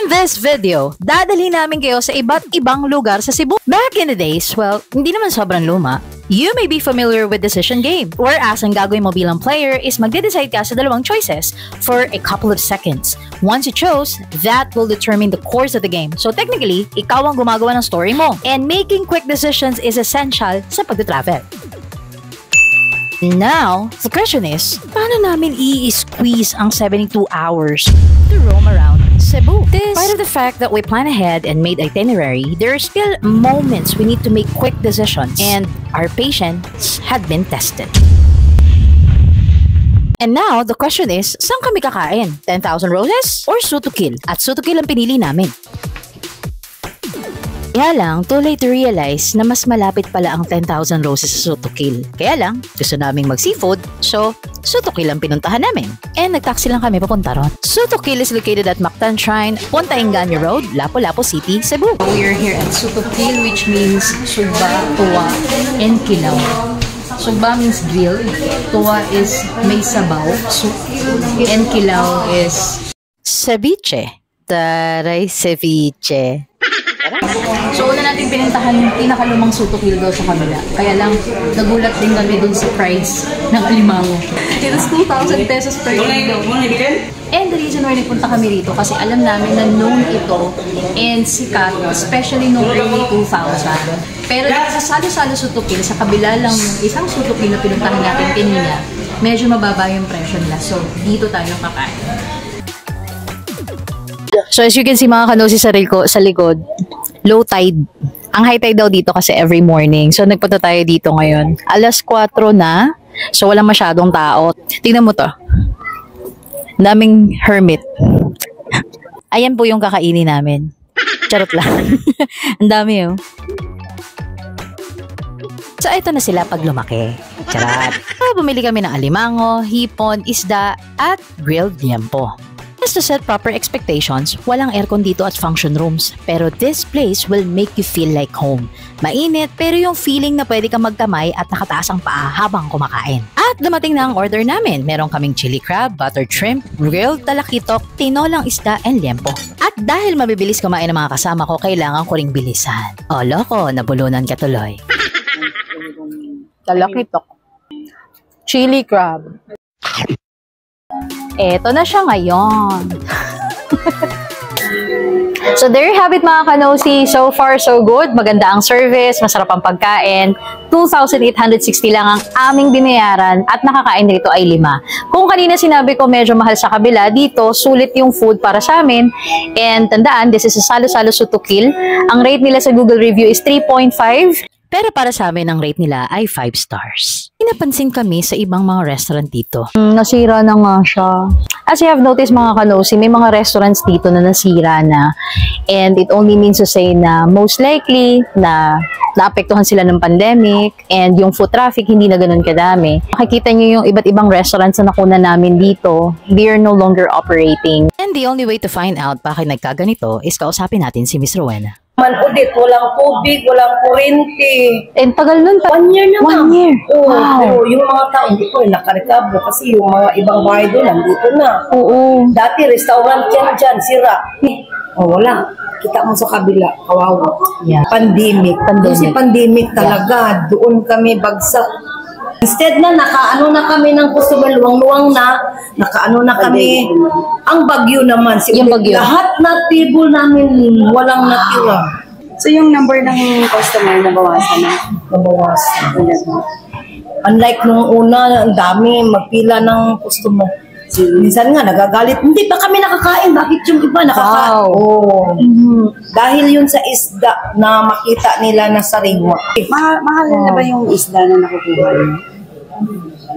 this video, dadalhin namin kayo sa iba't ibang lugar sa Cebu. Back in the days, well, hindi naman sobrang luma. You may be familiar with decision game, whereas ang gagawin mo bilang player is magde-decide ka sa dalawang choices for a couple of seconds. Once you chose, that will determine the course of the game. So technically, ikaw ang gumagawa ng story mo. And making quick decisions is essential sa pagde-travel. Now, the question is, paano namin i-squeeze ang 72 hours to roam around Cebu? Despite of the fact that we plan ahead and made itinerary, there are still moments we need to make quick decisions, and our patience had been tested. And now, the question is, saan kami kakain? 10,000 Roses or Sutokil? At Sutokil ang pinili namin. Kaya lang, too late to realize na mas malapit pala ang 10,000 Roses sa Sutokil. Kaya lang, gusto naming mag-seafood, so Sutokil ang pinuntahan namin. And nag-taxi lang kami papunta ron. Sutokil is located at Mactan Shrine, Punta Engganyo Road, Lapu-Lapu City, Cebu. We are here at Sutokil, which means sugba, tuwa, and kilaw. Sugba means grilled, tuwa is may sabaw, and kilaw is ceviche. Taray, ceviche. So, una natin pinuntahan yung pinakalumang Sutokil daw sa kabila. Kaya lang, nagulat din kami dun sa price ng alimango. It is 2,000 pesos per kilo. And the reason why nagpunta kami rito, kasi alam namin na known ito and sikat, especially no early 2000. Pero sa Salo-Salo Sutokil, sa kabila lang yung isang Sutokil na pinuntahan natin kanina, medyo mababa yung presyo nila. So, dito tayo kakain. So as you can see mga kanosi sa likod, low tide. Ang high tide daw dito kasi every morning. So nagpunta tayo dito ngayon. Alas 4 na. So walang masyadong tao. Tingnan mo to. Daming hermit. Ayan po yung kakainin namin. Charot lang. Ang dami oh. So ito na sila pag lumaki. Charot. Bumili kami ng alimango, hipon, isda, at grilled liempo. Just to set proper expectations, walang aircon dito at function rooms. Pero this place will make you feel like home. Mainit, pero yung feeling na pwede kang magtamay at nakataas ang paa habang kumakain. At dumating na ang order namin. Meron kaming chili crab, buttered shrimp, grilled talakitok, tinolang isda, and liempo. At dahil mabibilis kumain ng mga kasama ko, kailangan ko ring bilisan. O loko, nabulunan ka tuloy. Talakitok. Chili crab. Eto na siya ngayon. So there you have it mga kanosi. So far so good. Maganda ang service, masarap ang pagkain. 2,860 lang ang aming binayaran at nakakain dito ay 5. Kung kanina sinabi ko medyo mahal sa kabila, dito sulit yung food para sa amin. And tandaan, this is a Salo-Salo Sutokil. Ang rate nila sa Google review is 3.5. Pero para sa amin, ang rate nila ay 5 stars. Pinapansin kami sa ibang mga restaurant dito. Nasira na nga siya. As you have noticed mga kanosi, may mga restaurants dito na nasira na. And it only means to say na most likely na naapektuhan sila ng pandemic and yung food traffic hindi na ganun kadami. Makikita nyo yung iba't ibang restaurants na nakuna namin dito, they are no longer operating. And the only way to find out bakit nagkaganito is kausapin natin si Miss Rowena. Ulit, walang tubig, walang kuryente. And tagal nun pa. 1 year na. 1 year? Oo, wow. Pero yung mga tao, hindi ko nakarecover kasi yung mga ibang bahay doon, nandito na. Oo. Dati, restaurant yan dyan, sira. Wala. Kita mo sa kabila, kawawa. Yeah. Pandemic. Kasi pandemic talaga, doon kami bagsak. Instead na, nakaano na kami ng customer, luwang-luwang na, nakaano na kami. Ang bagyo naman, yung bagyo. Lahat na table namin, walang natira. So yung number ng customer nabawasan na? Nabawasan. Unlike nung una, ang dami, magpila ng customer. Minsan nga, nagagalit, hindi ba kami nakakain? Bakit yung iba nakakain? Wow. Oh. Dahil yun sa isda na makita nila na sariwa. Mahal na ba yung isda na nakukuha niyo?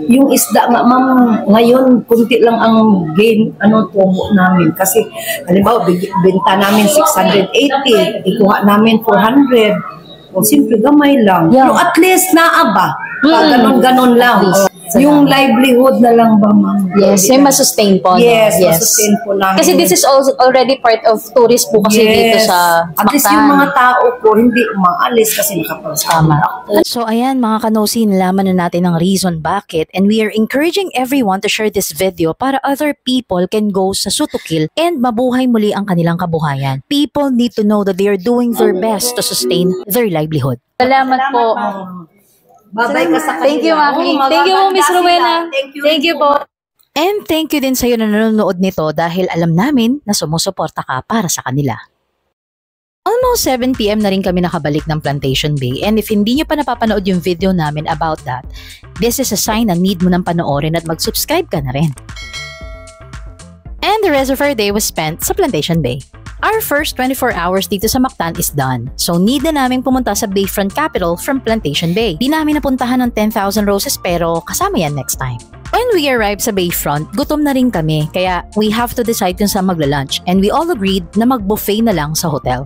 Yung isda nga, ma'am, ngayon, kunti lang ang gain, tubo namin. Kasi, halimbawa, benta namin 680, ikuha namin 400. O, simple, gamay lang. Yeah. Yung at least naaba. Ganon-ganon lang. Yung livelihood na lang ba, ma'am? Yes, may masustain po. Yes, no? masustain po namin. Kasi this is also already part of tourist po kasi dito sa At least Mactan. yung mga tao po, hindi umaalis kasi nakapagpama. So ayan mga kanosi, nalaman na natin ang reason bakit, and we are encouraging everyone to share this video para other people can go sa Sutokil and mabuhay muli ang kanilang kabuhayan. People need to know that they are doing their best to sustain their livelihood. Salamat po. Babay ka sa kanila. Thank you, Maki. Thank you, Miss Rowena. Thank you po. And thank you din sa'yo na nanonood nito dahil alam namin na sumusuporta ka para sa kanila. Almost 7 PM na rin kami nakabalik ng Plantation Bay, and if hindi nyo pa napapanood yung video namin about that, this is a sign na need mo nang panoorin at mag-subscribe ka na rin. And the rest of our day was spent sa Plantation Bay. Our first 24 hours dito sa Mactan is done, so need na namin pumunta sa Bayfront Capital from Plantation Bay. Di namin napuntahan ng 10,000 Roses pero kasama yan next time. When we arrived sa Bayfront, gutom na rin kami kaya we have to decide kung saan magla-lunch, and we all agreed na mag-buffet na lang sa hotel.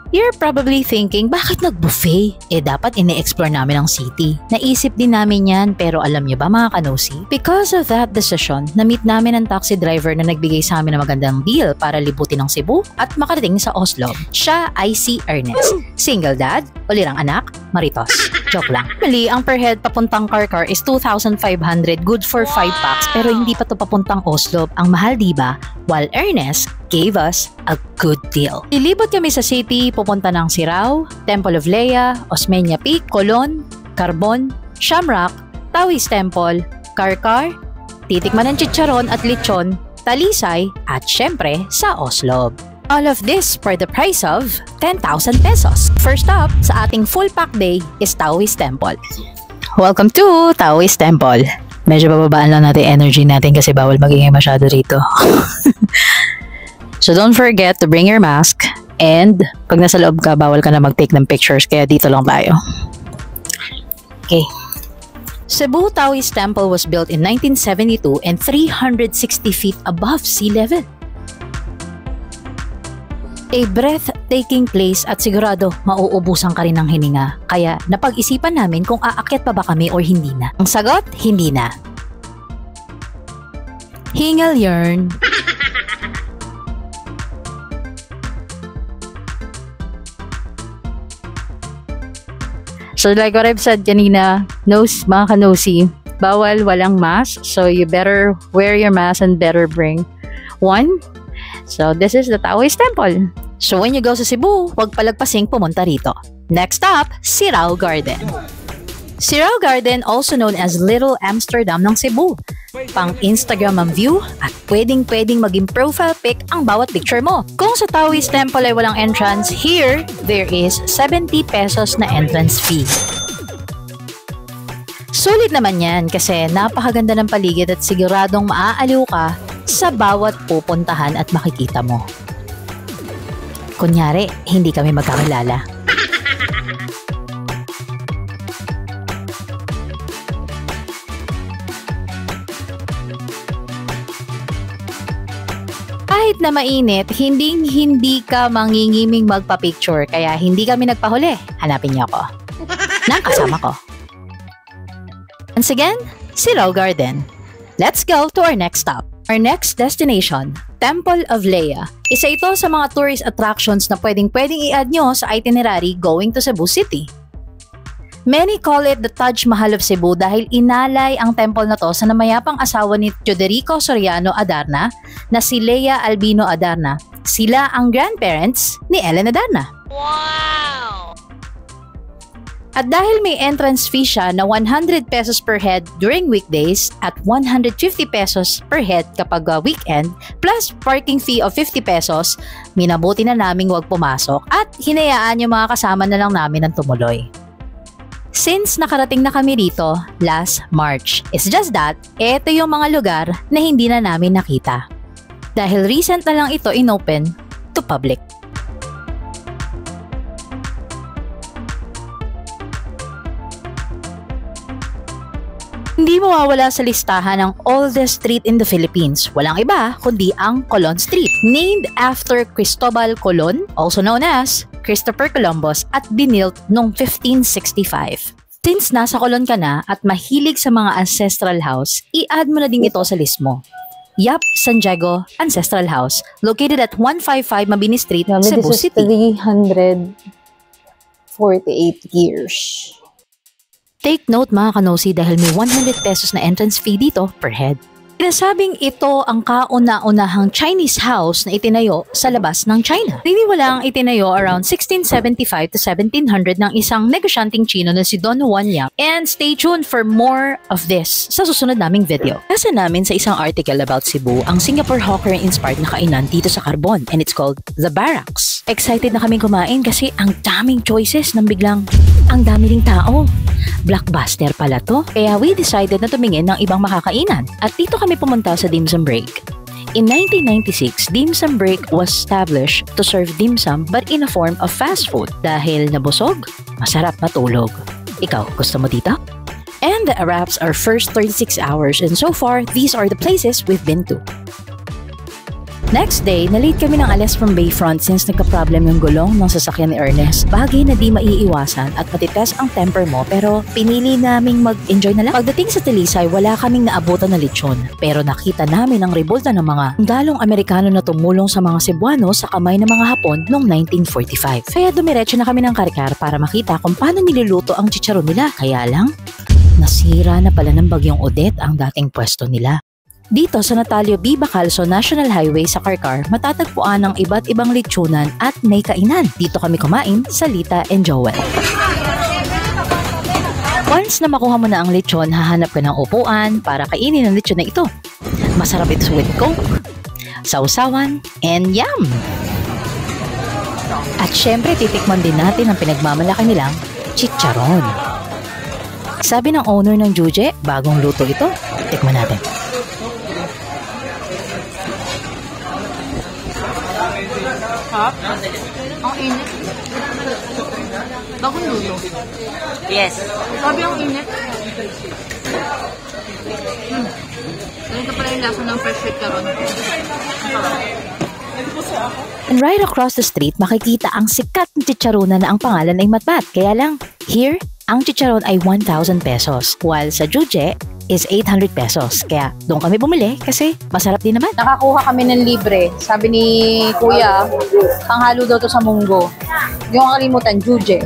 You're probably thinking, bakit nag-buffet? Dapat ine-explore namin ang city. Naisip din namin yan, pero alam niyo ba mga kanosi? Because of that decision, na-meet namin ang taxi driver na nagbigay sa amin ng magandang deal para libutin ang Cebu at makarating sa Oslo. Siya ay si Ernest. Single dad, ulirang anak, maritos. Joke lang. Mali, ang per head papuntang Karkar is 2,500, good for 5 packs, pero hindi pa to papuntang Oslo. Ang mahal diba? While Ernest gave us a good deal. Ilibot kami sa city, pupunta ng Sirao, Temple of Lea, Osmeña Peak, Colon, Carbon, Shamrock, Taoist Temple, Karkar, titikman ng chicharon at lechon, Talisay, at syempre sa Oslo. All of this for the price of 10,000 pesos. First up sa ating full pack day is Taoist Temple. Welcome to Taoist Temple. Medyo bababaan lang natin energy natin kasi bawal magingay masyado rito. So don't forget to bring your mask, and pag nasa loob ka, bawal ka na mag-take ng pictures, kaya dito lang tayo. Okay. Cebu Taoist Temple was built in 1972 and 360 feet above sea level. A breathtaking place at sigurado mauubusan ka rin ng hininga, kaya napag-isipan namin kung aakyat pa ba kami or hindi na. Ang sagot, hindi na. Hingal yarn. So like what I've said kanina, mga kanosi, bawal walang mask. So you better wear your mask and better bring one. So this is the Taoist Temple. So when you go sa Cebu, huwag palagpasing pumunta rito. Next up, Sirao Garden. Sirao Garden, also known as Little Amsterdam ng Cebu. Pang Instagram ang view at pwedeng maging profile pic ang bawat picture mo. Kung sa Taoist Temple ay walang entrance, here, there is 70 pesos na entrance fee. Sulit naman yan kasi napakaganda ng paligid at siguradong maaaliw ka sa bawat pupuntahan at makikita mo. Kunyari, hindi kami magkakilala. Kahit na mainit, hindi ka mangingiming magpa-picture, kaya hindi kami nagpahuli. Hanapin niyo ako. Nang kasama ko. Once again, Sirao Garden. Let's go to our next stop. Our next destination, Temple of Lea. Isa ito sa mga tourist attractions na pwedeng i-add nyo sa itinerary going to Cebu City. Many call it the Taj Mahal of Cebu dahil inalay ang temple na to sa namayapang asawa ni Teodorico Soriano Adarna na si Lea Albino Adarna. Sila ang grandparents ni Ellen Adarna. Wow! At dahil may entrance fee siya na 100 pesos per head during weekdays at 150 pesos per head kapag weekend plus parking fee of 50 pesos, minabuti na naming wag pumasok at hinayaan yung mga kasama na lang namin ang tumuloy. Since nakarating na kami dito last March, it's just that ito yung mga lugar na hindi na namin nakita. Dahil recent na lang ito inopen to public. Hindi mawawala sa listahan ang oldest street in the Philippines. Walang iba kundi ang Colon Street, named after Cristobal Colon, also known as Christopher Columbus, at binilt noong 1565. Since nasa Colon ka na at mahilig sa mga ancestral house, i-add mo na din ito sa list mo. Yap, San Diego Ancestral House, located at 155 Mabini Street, Cebu City. 348 years. Take note mga kanosi dahil may 100 pesos na entrance fee dito per head. Sinasabing ito ang kauna-unahang Chinese house na itinayo sa labas ng China. Niniwalang itinayo around 1675 to 1700 ng isang negosyanteng Chino na si Don Juan Yap. And stay tuned for more of this sa susunod naming video. Nasa namin sa isang article about Cebu ang Singapore Hawker-inspired na kainan dito sa Carbon and it's called The Barracks. Excited na kaming kumain kasi ang daming choices ng biglang ang dami ring tao. Blockbuster pala to. Kaya we decided na tumingin ng ibang makakainan at dito kami pumunta sa Dim Sum Break. In 1996, Dim Sum Break was established to serve dim sum but in a form of fast food. Dahil nabusog, masarap matulog. Ikaw, gusto mo dito? And the wraps our first 36 hours and so far, these are the places we've been to. Next day, na-late kami ng alas from Bayfront since nagka-problem yung gulong ng sasakyan ni Ernest. Bagay na di maiiwasan at matitest ang temper mo pero pinili naming mag-enjoy na lang. Pagdating sa Talisay, wala kaming naabutan na lechon. Pero nakita namin ang revolta ng mga dalong Amerikano na tumulong sa mga Cebuano sa kamay ng mga Hapon noong 1945. Kaya dumiretso na kami ng Karikar para makita kung paano niluluto ang chicharon nila. Kaya lang, nasira na pala ng bagyong Odette ang dating pwesto nila. Dito sa Natalio B. Bacalso National Highway sa Karkar, matatagpuan ang iba't ibang lechonan at may kainan. Dito kami kumain sa Lita and Joel. Once na makuha mo na ang lechon, hahanap ka ng upuan para kainin ang lechon na ito. Masarap ito with Coke, sausawan, and yum! At syempre, titikman din natin ang pinagmamalaki nilang chicharon. Sabi ng owner ng Juje, bagong luto ito. Tikman natin. Ha? Ang init. Bagong luto. Yes. Sabi ang init. Ganito pala yung lasa ng fresh chicharon. And right across the street, makikita ang sikat ng chicharonan na ang pangalan ay Matmat. Kaya lang, here, ang chicharon ay 1,000 pesos. While sa Juje is 800 pesos. Kaya doon kami bumili kasi masarap din naman. Nakakuha kami ng libre. Sabi ni Kuya, panghalo daw to sa munggo. Yung kalimutan, Juje.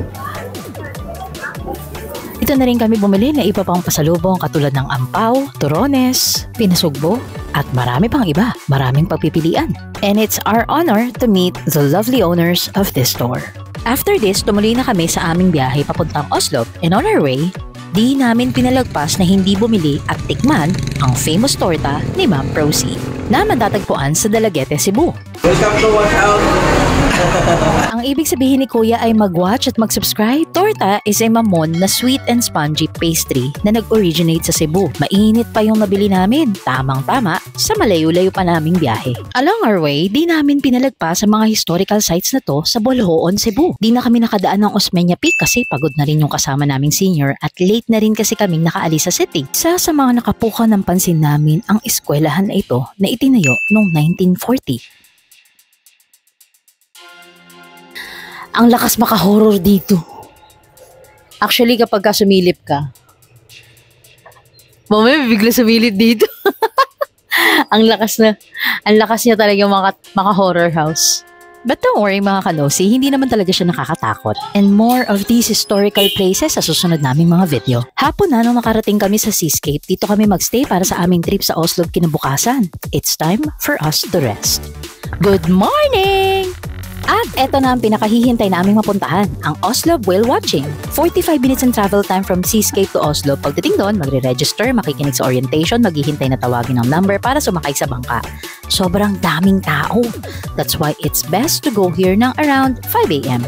Ito na rin kami bumili na iba pang pasalubong katulad ng ampaw, turones, pinasugbo, at marami pang iba. Maraming pagpipilian. And it's our honor to meet the lovely owners of this store. After this, tumuloy na kami sa aming biyahe papuntang Oslo. And on our way, di namin pinalagpas na hindi bumili at tikman ang famous torta ni Ma'am Procy na matatagpuan sa Dalaguete, Cebu. Welcome to Watch Out! Ang ibig sabihin ni Kuya ay mag-watch at mag-subscribe. Torta is a mamon na sweet and spongy pastry na nag-originate sa Cebu. Mainit pa yung nabili namin. Tamang-tama sa malayo-layo pa naming biyahe. Along our way, di namin pinalagpas sa mga historical sites na to sa Bolhoon, Cebu. Di na kami nakadaan ng Osmeña Peak kasi pagod na rin yung kasama naming senior at late na rin kasi kaming nakaalis sa city. Isa sa mga nakapuka ng pansin namin ang eskwelahan na ito na itinayo noong 1940. Ang lakas maka-horror dito. Actually, kapag ka sumilip ka, mamaya bigla sumilip dito. ang lakas niya talaga maka-horror house. But don't worry mga kanosi, hindi naman talaga siya nakakatakot. And more of these historical places sa susunod naming mga video. Hapon na nung nakarating kami sa Seascape, dito kami magstay para sa aming trip sa Oslo kinabukasan. It's time for us to rest. Good morning! At eto na ang pinakahihintay naming mapuntahan, ang Oslo Whale Watching. 45 minutes in travel time from Seascape to Oslo. Pagdating doon, magre-register, makikinig sa orientation, maghihintay na tawagin ng number para sumakay sa bangka. Sobrang daming tao. That's why it's best to go here ng around 5 a.m.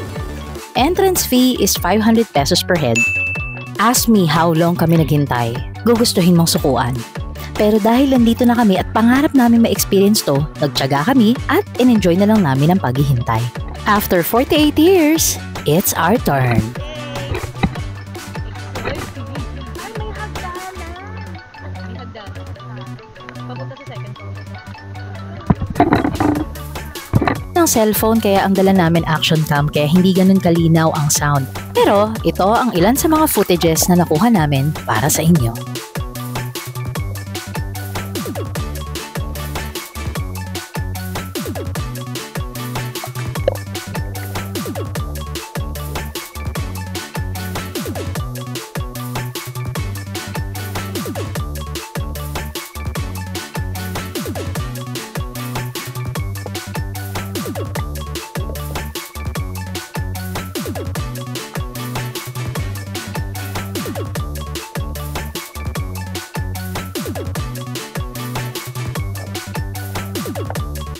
Entrance fee is 500 pesos per head. Ask me how long kami naghintay. Gugustuhin mong sukuan. Pero dahil nandito na kami at pangarap namin ma-experience to, nagtiyaga kami at in-enjoy na lang namin ang paghihintay. After 48 years, it's our turn. ng cellphone kaya ang dala namin action cam kaya hindi ganun kalinaw ang sound. Pero ito ang ilan sa mga footages na nakuha namin para sa inyo.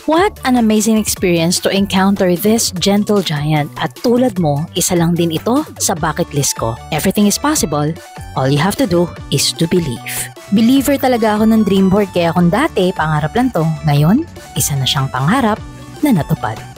What an amazing experience to encounter this gentle giant at tulad mo, isa lang din ito sa bucket list ko. Everything is possible, all you have to do is to believe. Believer talaga ako ng dream board kaya kung dati pangarap lang to, ngayon isa na siyang pangarap na natupad.